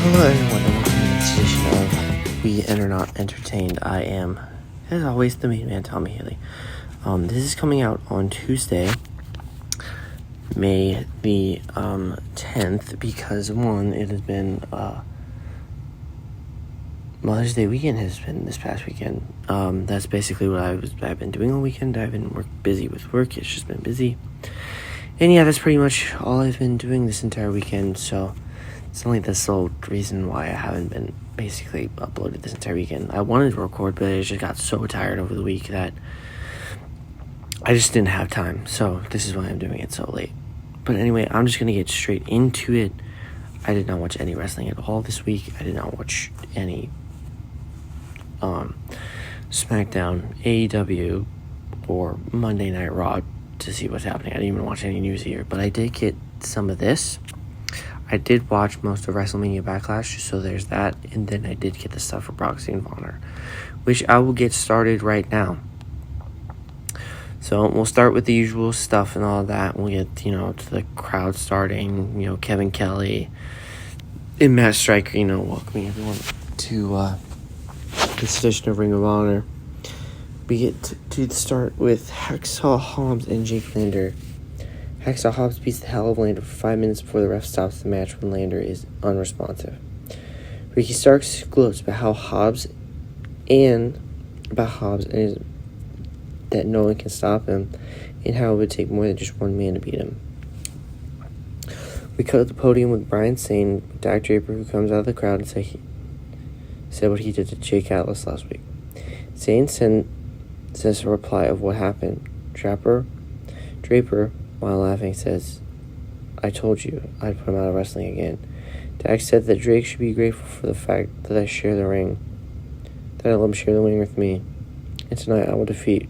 Hello everyone and welcome to this edition of We Enter Not Entertained. I am, as always, the main man, Tommy Hailey. This is coming out on Tuesday, May the 10th, because one, it has been Mother's Day weekend has been this past weekend. That's basically what I've been doing all weekend. I've been busy with work. It's just been busy. And yeah, that's pretty much all I've been doing this entire weekend, so it's only the sole reason why I haven't been basically uploaded this entire weekend. I wanted to record, but I just got so tired over the week that I just didn't have time, so this is why I'm doing it so late. But anyway, I'm just going to get straight into it. I did not watch any wrestling at all this week. I did not watch any SmackDown, AEW, or Monday Night Raw to see what's happening. I didn't even watch any news here, but I did get some of this. I did watch most of WrestleMania Backlash, so there's that, and then I did get the stuff for Brock and Honor, which I will get started right now. So we'll start with the usual stuff and all that. We'll get, to the crowd starting, Kevin Kelly and Matt Striker, welcoming everyone to this edition of Ring of Honor. We get to start with Hacksaw Hobbs and Jake Lander. Hacksaw Hobbs beats the hell of Lander for 5 minutes before the ref stops the match when Lander is unresponsive. Ricky Starks gloats about Hobbs and his, that no one can stop him, and how it would take more than just one man to beat him. We cut at the podium with Brian Sane, Draper, who comes out of the crowd and said what he did to Jake Atlas last week. Sane says a reply of what happened. Draper, while laughing, says, "I told you I'd put him out of wrestling again." Dak said that Drake should be grateful for the fact that I share the ring, that I let him share the ring with me, and tonight I will defeat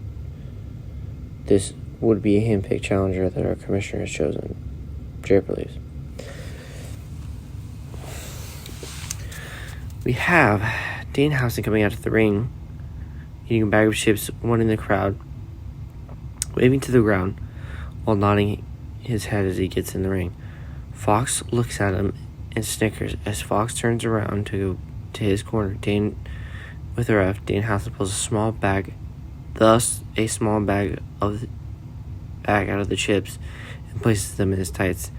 this would-be hand-picked challenger that our commissioner has chosen. Draper leaves. We have Danhausen coming out of the ring, eating a bag of chips, one in the crowd, waving to the ground, while nodding his head as he gets in the ring. Fox looks at him and snickers as Fox turns around to go to his corner. With the ref, Danhausen pulls a small bag out of the chips and places them in his tights.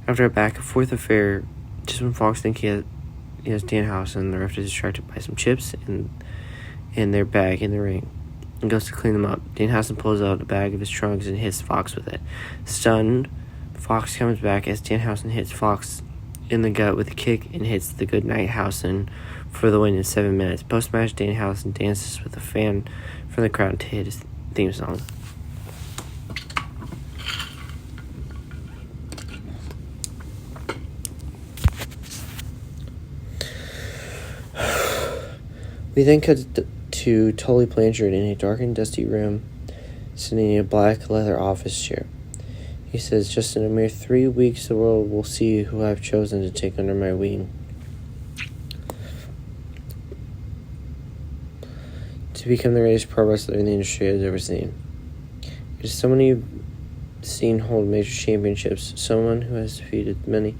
After a back-and-forth affair, just when Fox thinks he has Danhausen, the ref is distracted by some chips in their bag in the ring and goes to clean them up. Danhausen pulls out a bag of his trunks and hits Fox with it. Stunned, Fox comes back as Danhausen hits Fox in the gut with a kick and hits the Goodnight Hausen for the win in 7 minutes. Post-match, Danhausen dances with a fan from the crowd to hit his theme song. We then cut to Tully Blanchard in a dark and dusty room, sitting in a black leather office chair. He says, "Just in a mere 3 weeks, the world will see who I've chosen to take under my wing. To become the greatest pro wrestler in the industry has ever seen. It is someone you've seen hold major championships, someone who has defeated many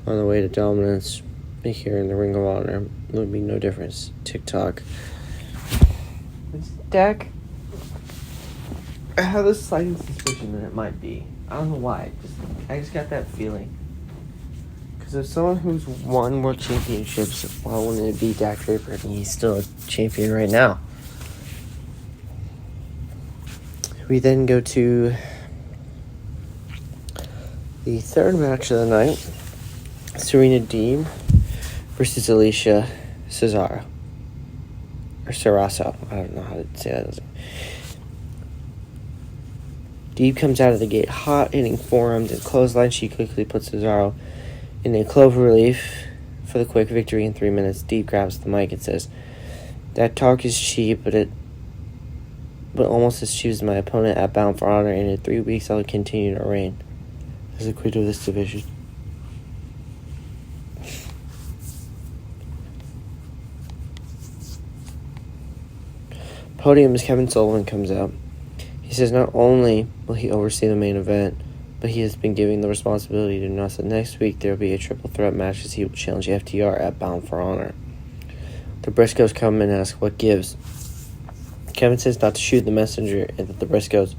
on the way to dominance. Here in the Ring of Honor, it would be no difference." TikTok. Dak, I have a slight suspicion that it might be. I don't know why. I just got that feeling. Because if someone who's won world championships, why wouldn't it be Dak Draper? And he's still a champion right now. We then go to the third match of the night. Serena Deeb versus Alicia Cesaro. Or Sarasso. I don't know how to say that. Deeb comes out of the gate hot, hitting forearms and clothesline. She quickly puts Cesaro in a clover relief for the quick victory in 3 minutes. Deeb grabs the mic and says, "That talk is cheap, but almost as cheap as my opponent at Bound for Honor, and in 3 weeks I will continue to reign as the queen of this division." Podium as Kevin Sullivan comes out. He says not only will he oversee the main event, but he has been given the responsibility to announce that next week there will be a triple threat match as he will challenge FTR at Bound for Honor. The Briscoes come and ask what gives. Kevin says not to shoot the messenger and that the Briscoes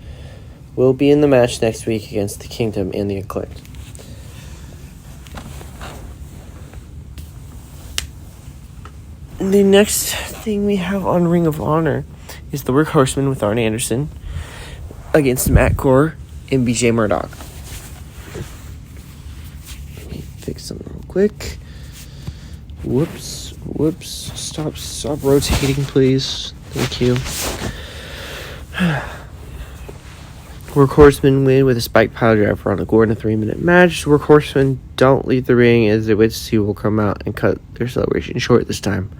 will be in the match next week against the Kingdom and the Acclaimed. The next thing we have on Ring of Honor is the Work Horsemen with Arn Anderson against Matt Gore and BJ Murdoch. Let me fix something real quick. Whoops. Stop rotating, please. Thank you. Work Horsemen win with a spike pile driver on a Gore in a 3-minute match. Work Horsemen don't leave the ring as they wait to see who will come out and cut their celebration short this time.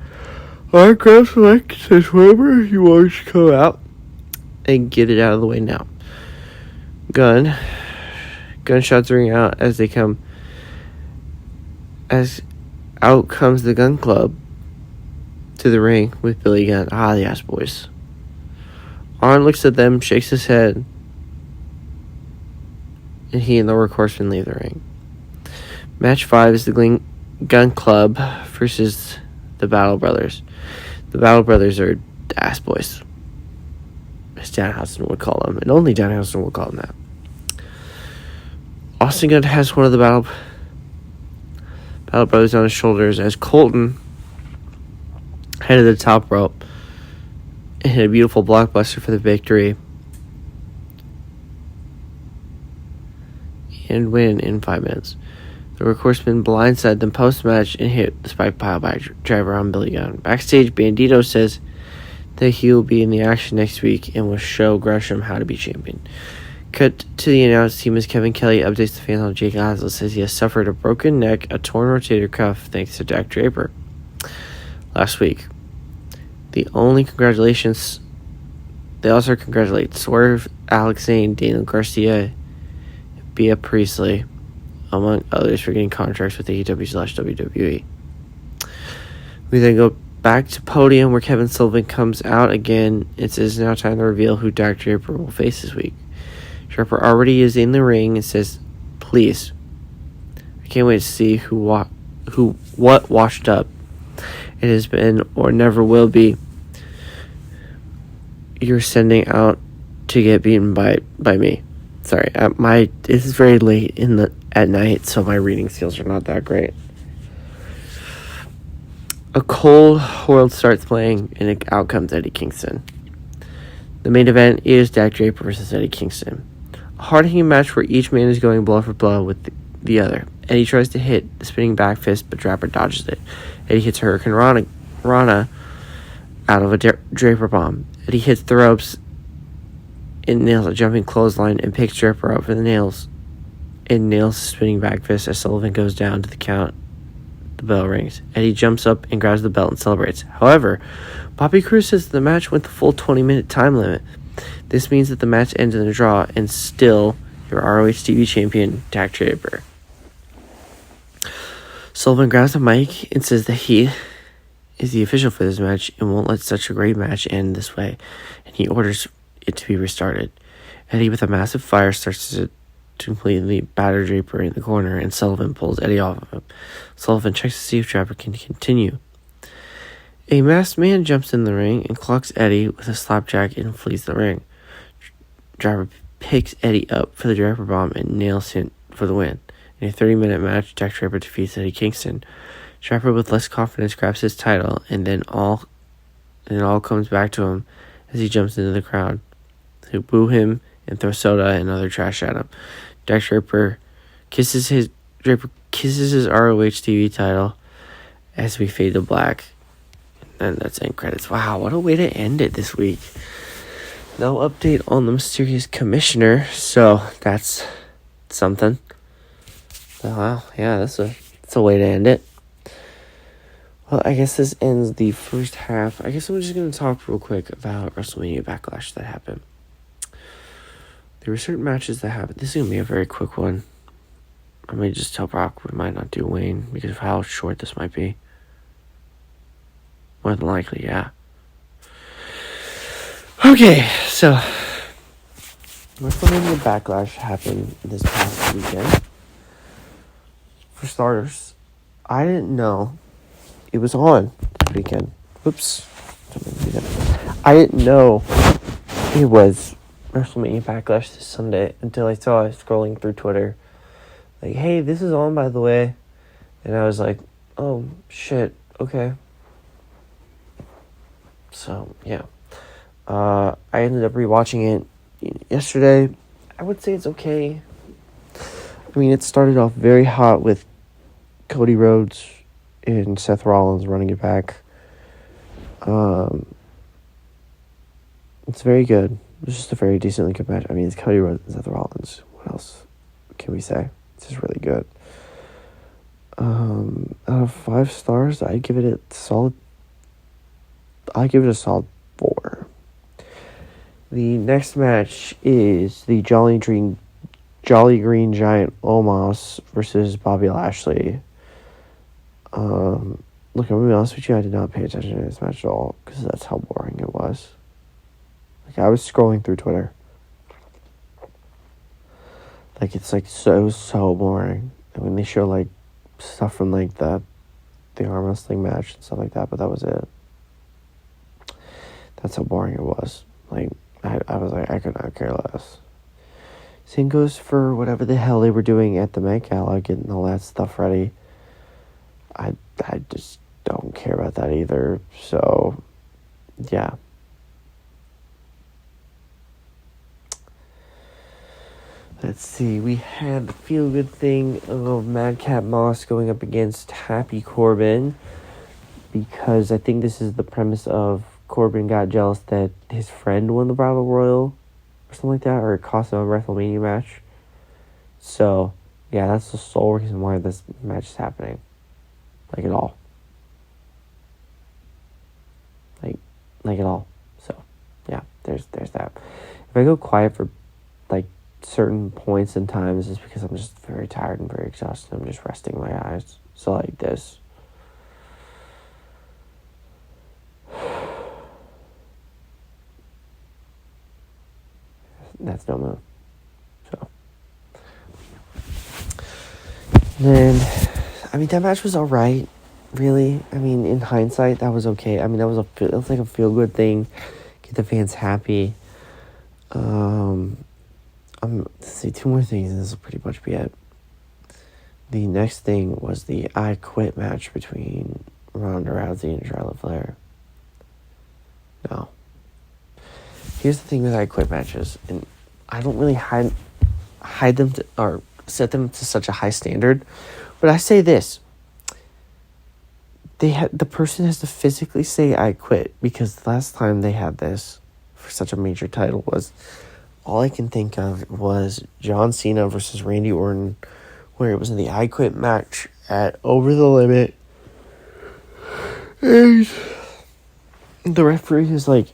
Our crowd select says whoever you want to come out and get it out of the way now. Gunshots ring out as they come. As out comes the Gun Club to the ring with Billy Gunn. The Ass Boys. Arn looks at them, shakes his head, and he and the Work Horsemen leave the ring. Match 5 is the Gun Club versus the Battle Brothers. The Battle Brothers are the Ass Boys, as Danhausen would call them, and only Danhausen would call them that. Austin Gunn has one of the Battle Brothers on his shoulders as Colton headed the top rope and hit a beautiful blockbuster for the victory and win in 5 minutes. The Work Horsemen blindside them post-match and hit the spike pile by driver on Billy Gunn. Backstage, Bandito says that he will be in the action next week and will show Gresham how to be champion. Cut to the announced team as Kevin Kelly updates the fans on Jake Oswald. Says he has suffered a broken neck, a torn rotator cuff thanks to Draper last week. They also congratulate Swerve, Alex Zane, Daniel Garcia, Bea Priestley, among others, for getting contracts with AEW/WWE. We then go back to podium where Kevin Sullivan comes out again. It says now time to reveal who Dak Draper will face this week. Draper already is in the ring and says, "Please, I can't wait to see what washed up it has been or never will be. You're sending out to get beaten by me." Sorry, it's very late at night, so my reading skills are not that great. A cold world starts playing, and out comes Eddie Kingston. The main event is Dak Draper versus Eddie Kingston. A hard-hitting match where each man is going blow for blow with the other. Eddie tries to hit the spinning back fist, but Draper dodges it. Eddie hits Hurricane Rana out of a Draper bomb. Eddie hits the ropes and nails a jumping clothesline and picks Draper up for the nails. And nails the spinning back fist as Sullivan goes down to the count. The bell rings. Eddie jumps up and grabs the belt and celebrates. However, Bobby Cruz says the match went the full 20-minute time limit. This means that the match ends in a draw and still your ROH TV champion, Dak Draper. Sullivan grabs the mic and says that he is the official for this match and won't let such a great match end this way, and he orders it to be restarted. Eddie, with a massive fire, starts to completely batter Draper in the corner, and Sullivan pulls Eddie off of him. Sullivan checks to see if Draper can continue. A masked man jumps in the ring and clocks Eddie with a slapjack and flees the ring. Draper picks Eddie up for the Draper bomb and nails him for the win. In a 30-minute match, Dak Draper defeats Eddie Kingston. Draper, with less confidence, grabs his title, and then all comes back to him as he jumps into the crowd, who boo him and throw soda and other trash at him. Dak Draper kisses his ROH TV title as we fade to black. And that's end credits. Wow, what a way to end it this week. No update on the mysterious commissioner, so that's something. Wow, yeah, that's a way to end it. Well, I guess this ends the first half. I guess I'm just going to talk real quick about WrestleMania Backlash that happened. There were certain matches that happened. This is going to be a very quick one. I may just tell Brock we might not do Wayne because of how short this might be. More than likely, yeah. Okay, so WrestleMania Backlash happened this past weekend. For starters, I didn't know it was on this weekend. Whoops. I didn't know it was WrestleMania Backlash this Sunday until I saw it scrolling through Twitter. Like, hey, this is on, by the way. And I was like, oh, shit, okay. So, yeah. I ended up rewatching it yesterday. I would say it's okay. I mean, it started off very hot with Cody Rhodes and Seth Rollins running it back. It's very good. It's just a very decently good match. I mean, it's Cody Rhodes and Seth Rollins. What else can we say? It's just really good. Out of 5 stars, I'd give it a solid 4. The next match is the Jolly Green Giant Omos versus Bobby Lashley. Look, I'm going to be honest with you, I did not pay attention to this match at all, because that's how boring it was. Like, I was scrolling through Twitter. Like, it's, like, so boring. And when they show, like, stuff from, like, the arm wrestling match and stuff like that, but that was it. That's how boring it was. Like, I was like, I could not care less. Same goes for whatever the hell they were doing at the Met Gala, getting all that stuff ready. I just don't care about that either. So, yeah. Let's see. We had the feel-good thing of Madcap Moss going up against Happy Corbin, because I think this is the premise of Corbin got jealous that his friend won the Battle Royal or something like that, or it cost him a WrestleMania match. So, yeah, that's the sole reason why this match is happening. Like, at all. Like at all. So, yeah, there's that. If I go quiet for, like, certain points and times, it's because I'm just very tired and very exhausted. I'm just resting my eyes. So, like this. That's no move. So. Then, I mean, that match was alright. Really, I mean, in hindsight, that was okay. I mean, it was like a feel-good thing, get the fans happy. Let's see, 2 more things, and this will pretty much be it. The next thing was the I Quit match between Ronda Rousey and Charlotte Flair. No. Here's the thing with I Quit matches, and I don't really hide them to, or set them to such a high standard, but I say this. The person has to physically say I quit, because the last time they had this for such a major title was, all I can think of was John Cena versus Randy Orton, where it was in the I Quit match at Over the Limit, and the referee is like,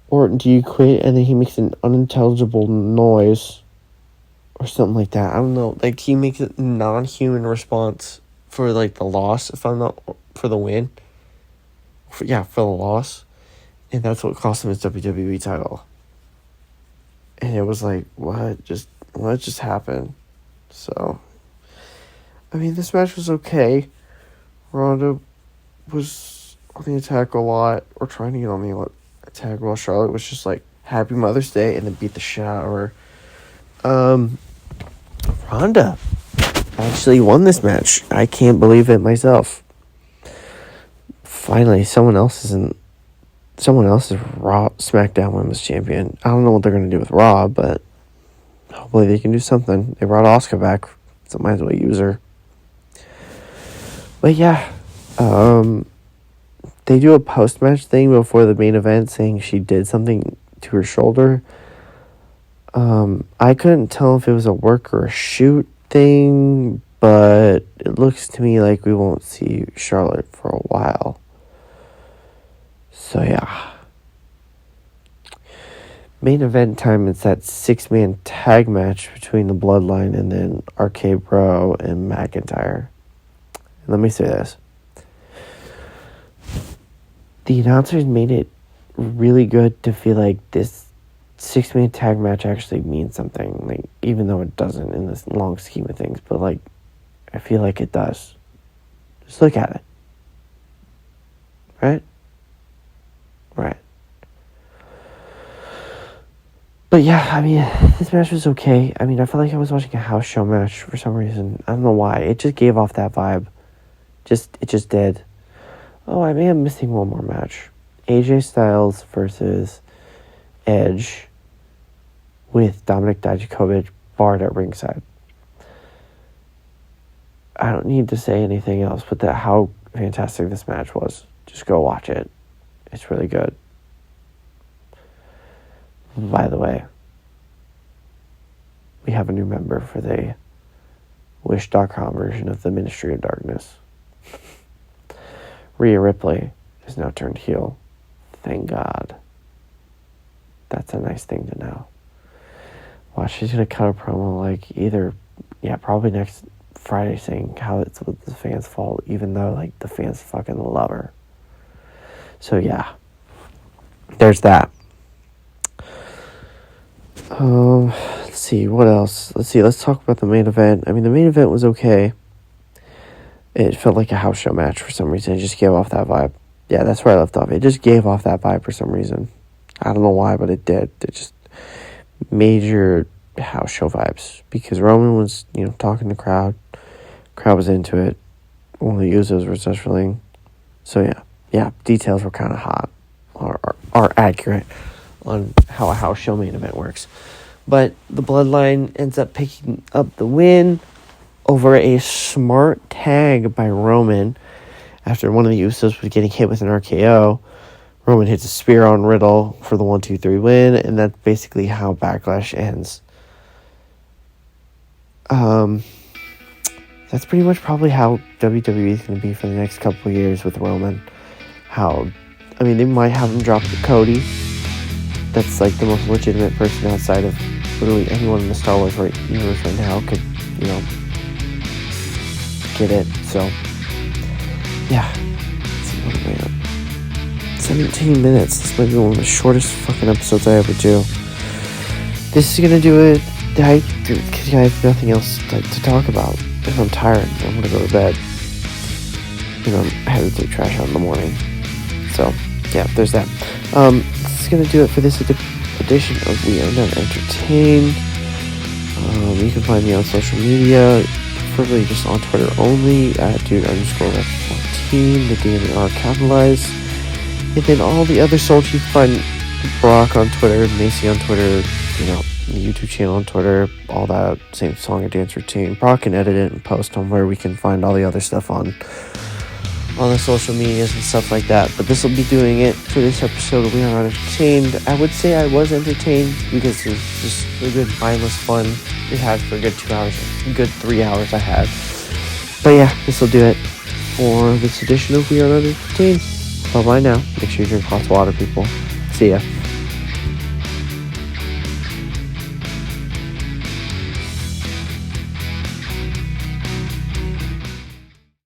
Orton, do you quit? And then he makes an unintelligible noise or something like that. I don't know, like, he makes a non-human response for, like, the loss, if I'm not, for the win. For the loss. And that's what cost him his WWE title. And it was like, what just happened? So, I mean, this match was okay. Ronda was on the attack a lot, or trying to get on the attack, while Charlotte was just like, Happy Mother's Day, and then beat the shit out of her. Ronda actually won this match. I can't believe it myself. Finally, someone else is Raw SmackDown Women's Champion. I don't know what they're going to do with Raw, but hopefully they can do something. They brought Asuka back, so might as well use her. But yeah, they do a post-match thing before the main event saying she did something to her shoulder. I couldn't tell if it was a work or a shoot thing, but it looks to me like we won't see Charlotte for a while. So yeah. Main event time is that 6-man tag match between the Bloodline and then RK Bro and McIntyre. And let me say this. The announcers made it really good to feel like this 6-man tag match actually means something, like, even though it doesn't in this long scheme of things, but, like, I feel like it does. Just look at it. Right? Right. But yeah, I mean, this match was okay. I mean, I felt like I was watching a house show match for some reason. I don't know why. It just gave off that vibe. It just did. Oh, I am missing one more match. AJ Styles versus Edge with Dominic Dijakovic barred at ringside. I don't need to say anything else but that how fantastic this match was. Just go watch it. It's really good. By the way, we have a new member for the Wish.com version of the Ministry of Darkness. Rhea Ripley is now turned heel. Thank God. That's a nice thing to know. Watch, she's going to cut a promo probably next Friday saying how it's the fans' fault, even though, like, the fans fucking love her. So, yeah. There's that. Let's see, what else? Let's talk about the main event. I mean, the main event was okay. It felt like a house show match for some reason. It just gave off that vibe. Yeah, that's where I left off. It just gave off that vibe for some reason. I don't know why, but it did. It just major house show vibes. Because Roman was, talking to the crowd. Crowd was into it. One of the Usos were wrestling. So, yeah, details were kind of hot. Are accurate on how a house show main event works. But the Bloodline ends up picking up the win over a smart tag by Roman after one of the Usos was getting hit with an RKO. Roman hits a spear on Riddle for the 1-2-3 win, and that's basically how Backlash ends. That's pretty much probably how WWE is going to be for the next couple of years with Roman. They might have him drop to Cody. That's like the most legitimate person outside of literally anyone in the Star Wars universe right now could, get it. So, yeah. Let's see, what am I at? 17 minutes. This might be one of the shortest fucking episodes I ever do. This is gonna do it. Because I have nothing else to talk about. If I'm tired, I'm gonna go to bed. I have to take trash out in the morning. So, yeah, there's that. This is gonna do it for this edition of We Are Not Entertained. You can find me on social media, preferably just on Twitter only, at dude_Rex14, the D and the R capitalized. And then all the other socials, you can find Brock on Twitter, Macy on Twitter, the YouTube channel on Twitter, all that, same song and dance routine. Brock can edit it and post on where we can find all the other stuff on the social medias and stuff like that. But this will be doing it for this episode of We Are Not Entertained. I would say I was entertained because it was just a good mindless fun we had for a good 2 hours, a good 3 hours I had. But yeah, this will do it for this edition of We Are Not Entertained. Bye-bye now. Make sure you drink lots of water, people. See ya.